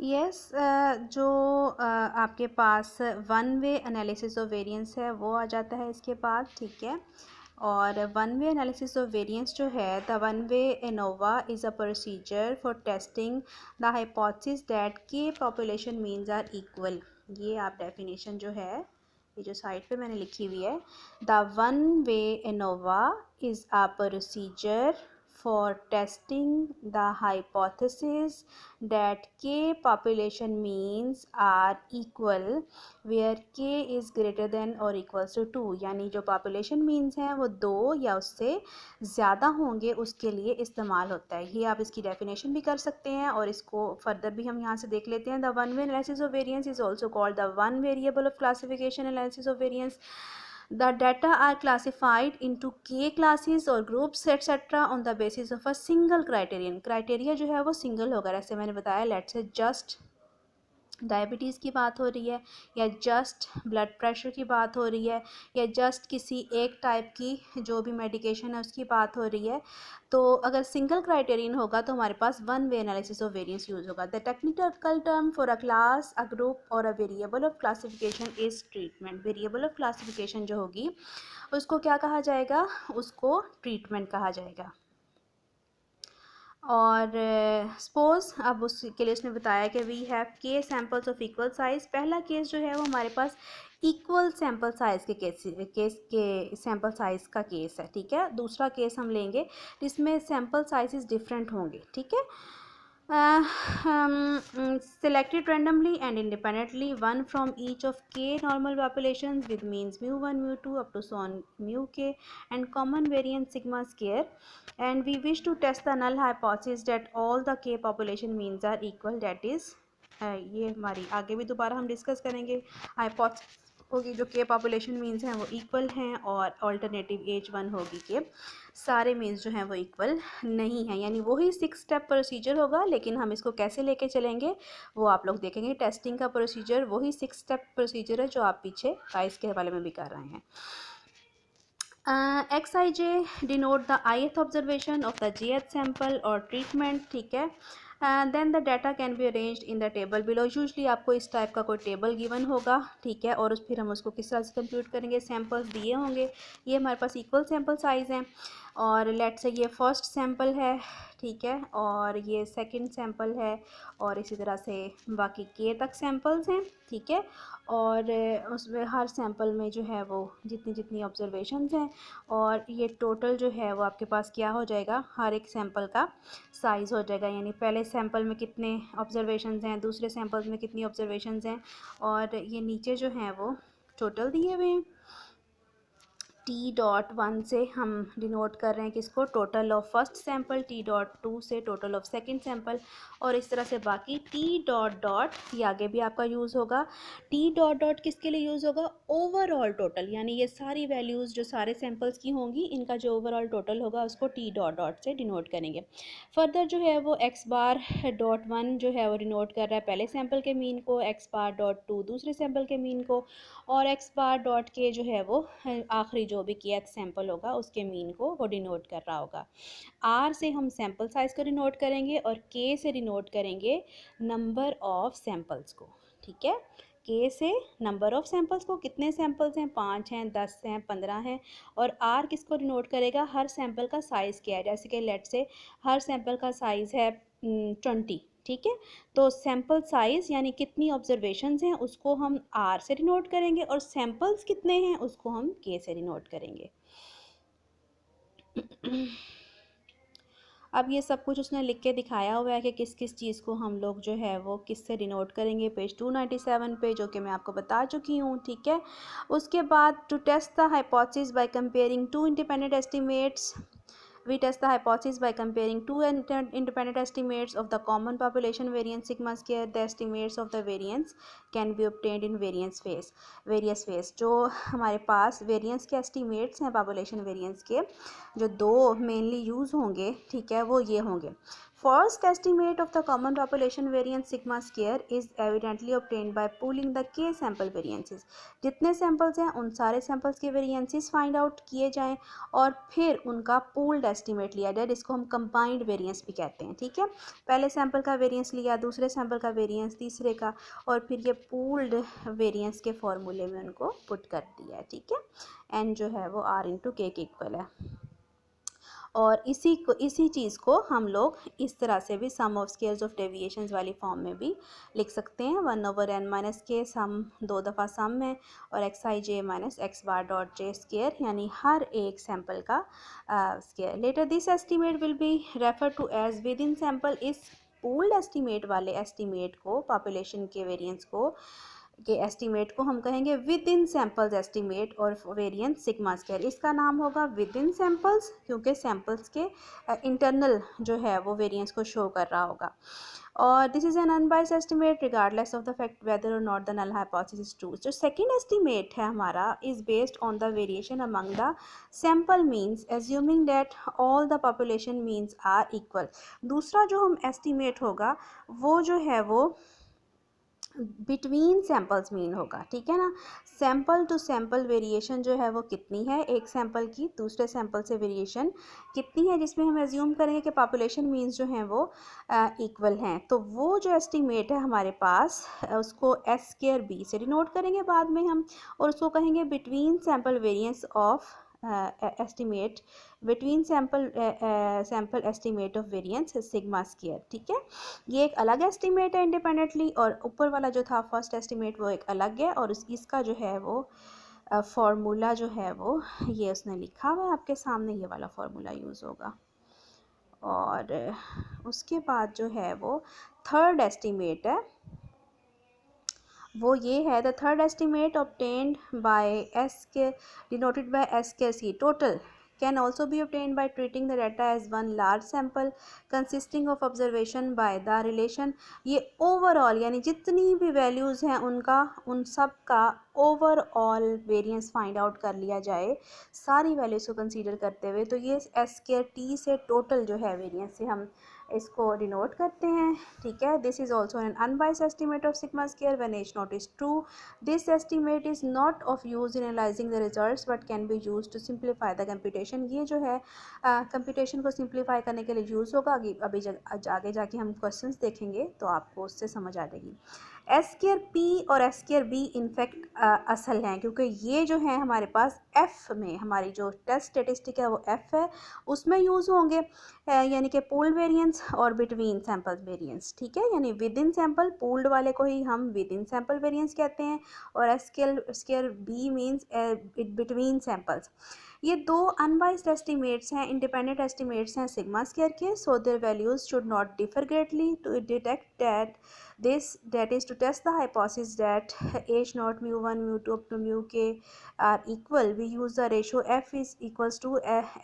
Yes, जो आपके पास one way analysis of variance है वो आ जाता है इसके बाद, ठीक है। और one way analysis of variance जो है, the one way ANOVA is a procedure for testing the hypothesis that के पॉपुलेशन मीन्स आर इक्वल। ये आप डेफिनेशन जो है, ये जो साइड पे मैंने लिखी हुई है, the one way ANOVA is a procedure for testing the hypothesis that k population means are equal where k is greater than or equals to 2, यानी जो population means हैं वो 2 या उससे ज़्यादा होंगे उसके लिए इस्तेमाल होता है। ये आप इसकी डेफिनेशन भी कर सकते हैं और इसको फर्दर भी हम यहाँ से देख लेते हैं। The one way analysis of variance is also called the one variable of classification analysis of variance. The data are classified into k classes or groups etc. on the basis of a single criterion। Criteria जो है वो single होगा। जैसे मैंने बताया, let's say just diabetes की बात हो रही है, या जस्ट ब्लड प्रेशर की बात हो रही है, या जस्ट किसी एक टाइप की जो भी मेडिकेशन है उसकी बात हो रही है। तो अगर सिंगल क्राइटेरियन होगा तो हमारे पास one way analysis of variance use होगा। The technical term for a class, a group और a variable of classification is treatment. Variable of classification जो होगी उसको क्या कहा जाएगा? उसको ट्रीटमेंट कहा जाएगा। और सपोज अब उसके लिए उसने बताया कि वी हैव के सैम्पल्स ऑफ इक्वल साइज़। पहला केस जो है वो हमारे पास इक्वल सैम्पल साइज़ के केस के सैम्पल साइज़ का केस है, ठीक है। दूसरा केस हम लेंगे जिसमें सैम्पल साइजेस डिफरेंट होंगे, ठीक है। Selected randomly and independently one from each of k normal populations with means mu1 mu2 up to so on mu k and common variance sigma square, and we wish to test the null hypothesis that all the k population means are equal, that is ये हमारी आगे भी दोबारा हम discuss करेंगे। Hypothesis होगी जो के पॉपुलेशन मीन्स हैं वो इक्वल हैं, और ऑल्टरनेटिव एज वन होगी कि सारे मीन्स जो हैं वो इक्वल नहीं हैं। यानी वही 6 स्टेप प्रोसीजर होगा, लेकिन हम इसको कैसे लेके चलेंगे वो आप लोग देखेंगे। टेस्टिंग का प्रोसीजर वही 6 स्टेप प्रोसीजर है जो आप पीछे गाइस के हवाले में भी कर रहे हैं। XIJ denote the ith observation of the jth sample or treatment, ठीक है। Then the data can be arranged in the table below. Usually आपको इस टाइप का कोई टेबल गिवन होगा, ठीक है, और फिर हम उसको किस तरह से कंप्यूट करेंगे। सैम्पल्स दिए होंगे, ये हमारे पास इक्वल सैम्पल साइज़ हैं, और लेट से ये फर्स्ट सैम्पल है, ठीक है, और ये सेकंड सैम्पल है, और इसी तरह से बाकी के तक सैम्पल्स हैं, ठीक है। और उसमें हर सैम्पल में जो है वो जितनी जितनी ऑब्जर्वेशंस हैं, और ये टोटल जो है वो आपके पास क्या हो जाएगा, हर एक सैम्पल का साइज़ हो जाएगा। यानी पहले सैम्पल में कितने ऑब्जर्वेशंस हैं, दूसरे सैम्पल्स में कितनी ऑब्जर्वेशंस हैं, और ये नीचे जो हैं वो टोटल दिए हुए हैं। T.1 से हम डिनोट कर रहे हैं किसको, total of first sample, T.2 से टोटल ऑफ सेकंड सैम्पल, और इस तरह से बाकी T., ये आगे भी आपका यूज़ होगा। T., किसके लिए यूज़ होगा, ओवरऑल टोटल, यानी ये सारी वैल्यूज़ जो सारे सैम्पल्स की होंगी इनका जो ओवरऑल टोटल होगा उसको T., से डिनोट करेंगे। फर्दर जो है वो X.1 जो है वो डिनोट कर रहा है पहले सैम्पल के मीन को, X.2 दूसरे सैम्पल के मीन को, और X.k जो है वो आखिरी जो भी kth सैम्पल होगा उसके मीन को वो डिनोट कर रहा होगा। R से हम सैम्पल साइज़ को डिनोट करेंगे, और K से डिनोट करेंगे नंबर ऑफ सैम्पल्स को, ठीक है। K से नंबर ऑफ सैम्पल्स को, कितने सैम्पल्स हैं, 5 हैं, 10 हैं, 15 हैं, और R किसको डिनोट करेगा, हर सैम्पल का साइज़ क्या है। जैसे कि लेट से हर सैम्पल का साइज़ है 20, ठीक है, तो सैम्पल साइज़ यानी कितनी ऑब्जर्वेशंस हैं उसको हम आर से डिनोट करेंगे, और सैम्पल्स कितने हैं उसको हम के से डिनोट करेंगे। अब ये सब कुछ उसने लिख के दिखाया हुआ है कि किस किस चीज़ को हम लोग जो है वो किस से डिनोट करेंगे, पेज 297 पे, जो कि मैं आपको बता चुकी हूँ, ठीक है। उसके बाद to test the hypothesis by comparing two independent estimates, we test the hypothesis by comparing two independent estimates of the common population variance sigma square. The estimates of the variance can be obtained in various phase। जो हमारे पास variance के estimates हैं population variance के, जो दो mainly use होंगे, ठीक है, वो ये होंगे। First estimate of the common population variance sigma square is evidently obtained by pooling the के सैंपल वेरिएंसेस। जितने सैंपल्स हैं उन सारे सैंपल्स के वेरिएंसेस फाइंड आउट किए जाएं और फिर उनका पूल्ड एस्टिमेट लिया जाए, जिसको हम कंबाइंड वेरिएंस भी कहते हैं। ठीक है, पहले सैंपल का वेरिएंस लिया, दूसरे सैंपल का वेरिएंस, तीसरे का, और फिर ये पूल्ड वेरिएंस के फॉर्मूले में उनको पुट कर दिया है। ठीक है, एन जो है वो आर इंटू के इक्वल है। और इसी चीज़ को हम लोग इस तरह से भी सम ऑफ स्केयर्स ऑफ डेविएशंस वाली फॉर्म में भी लिख सकते हैं। 1/n माइनस के सम 2 दफ़ा सम है और X I J minus X bar dot J square, यानी हर एक सैंपल का square. Later this estimate will be refer to as within sample. इस पूल्ड एस्टिमेट वाले एस्टिमेट को, पॉपुलेशन के वेरिएंस को के एस्टिमेट को हम कहेंगे विद इन सैंपल्स एस्टिमेट और वेरिएंस सिग्मा स्क्वायर। इसका नाम होगा विद इन सैंपल्स, क्योंकि सैंपल्स के इंटरनल जो है वो वेरिएंस को शो कर रहा होगा। और this is an unbiased estimate regardless of the fact whether और not the null hypothesis is true. जो सेकंड एस्टिमेट है हमारा is based on the variation among the sample means assuming that all the population means are equal. दूसरा जो हम estimate होगा वो जो है वो बिटवीन सैंपल्स मीन होगा। ठीक है ना, सैंपल टू सैंपल वेरिएशन जो है वो कितनी है, एक सैंपल की दूसरे सैंपल से वेरिएशन कितनी है, जिसमें हम एज्यूम करेंगे कि पॉपुलेशन मीन्स जो हैं वो इक्वल हैं। तो वो जो एस्टिमेट है हमारे पास उसको एस स्क्वायर बी से डिनोट करेंगे बाद में हम, और उसको कहेंगे between sample variance of estimate between sample estimate of variance sigma square. ठीक है, ये एक अलग एस्टिमेट है इंडिपेंडेंटली, और ऊपर वाला जो था फर्स्ट एस्टिमेट वो एक अलग है, और इसका जो है वो फॉर्मूला जो है वो ये उसने लिखा हुआ है आपके सामने, ये वाला फॉर्मूला यूज़ होगा। और उसके बाद जो है वो थर्ड एस्टिमेट है वो ये है, the third estimate obtained by S के डिनोटेड बाय एस के सी total can also be obtained by treating the data as one large sample consisting of observation by the relation। ये ओवरऑल यानी जितनी भी वैल्यूज़ हैं उनका, उन सब का ओवरऑल वेरिएंस फाइंड आउट कर लिया जाए सारी वैल्यूज़ को कंसीडर करते हुए। तो ये एस के टी से टोटल जो है वेरिएंस से हम इसको डिनोट करते हैं। ठीक है, this is also an unbiased estimate of sigma square when H naught is true. This estimate is not of use in analysing the results but can be use to simplify the computation. ये जो है computation को simplify करने के लिए use होगा। अभी आगे जाके हम क्वेश्चंस देखेंगे तो आपको उससे समझ आ जाएगी। एस स्क्वायर पी और एस स्क्वायर बी इनफैक्ट असल हैं, क्योंकि ये जो है हमारे पास एफ़ में, हमारी जो टेस्ट स्टेटिस्टिक है वो एफ़ है, उसमें यूज़ होंगे, यानी कि पूल्ड वेरिएंस और बिटवीन सैंपल वेरिएंस। ठीक है, यानी विद इन सैंपल पूल्ड वाले को ही हम विद इन सैंपल वेरिएंस कहते हैं, और S square B means between samples. ये दो अनबाइस्ड एस्टिमेट्स हैं, इंडिपेंडेंट एस्टिमेट्स हैं सिग्मा स्क्वायर के, so their values should not differ greatly to detect that that is to test the hypothesis that h naught mu1 mu2 up to mu k are equal, we use the ratio f is equals to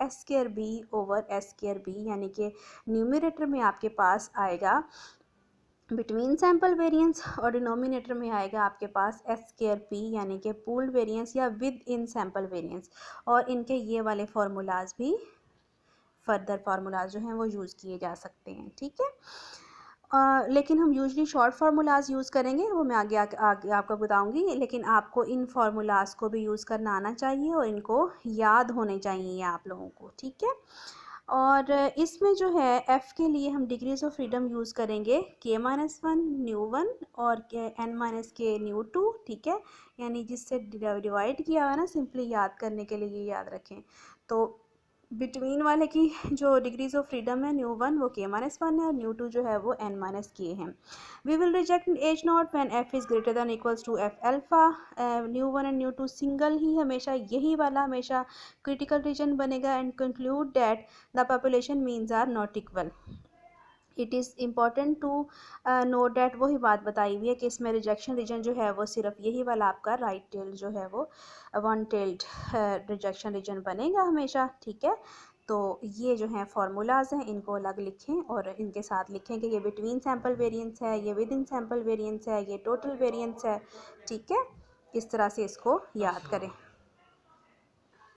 s square b over s square b, यानी कि numerator में आपके पास आएगा between sample variance और denominator में आएगा आपके पास S square P, यानी कि पूल्ड वेरिएंस या विद इन सैंपल वेरिएंस। और इनके ये वाले फार्मूलाज भी, फर्दर फार्मूलाज जो हैं वो यूज़ किए जा सकते हैं। ठीक है, लेकिन हम यूजली शॉर्ट फार्मूलाज यूज़ करेंगे, वो मैं आगे आपको बताऊंगी, लेकिन आपको इन फार्मूलाज को भी यूज़ करना आना चाहिए और इनको याद होने चाहिए आप लोगों को। ठीक है, और इसमें जो है f के लिए हम डिग्रीज ऑफ फ्रीडम यूज़ करेंगे k-1 न्यू 1 और n-k न्यू 2। ठीक है, यानी जिससे डिवाइड किया हुआ ना, सिंपली याद करने के लिए ये याद रखें। तो बिटवीन वाले की जो डिग्रीज ऑफ फ्रीडम है न्यू 1 वो k-1 है और न्यू 2 जो है वो n-k है। We will reject H naught when f is greater than equals to f alpha. Nu 1 and nu 2 single ही हमेशा, यही वाला हमेशा क्रिटिकल रीजन बनेगा, and conclude that the population means are not equal. It is important to note that, वही बात बताई हुई है कि इसमें रिजेक्शन रीजन जो है वो सिर्फ यही वाला आपका राइट टेल जो है वो वन टेल्ड रिजेक्शन रीजन बनेगा हमेशा। ठीक है, तो ये जो हैं फार्मूलाज हैं इनको अलग लिखें और इनके साथ लिखें कि ये बिटवीन सैंपल वेरिएंस है, ये विद इन सैंपल वेरिएंस है, ये टोटल वेरिएंस है। ठीक है, इस तरह से इसको याद करें।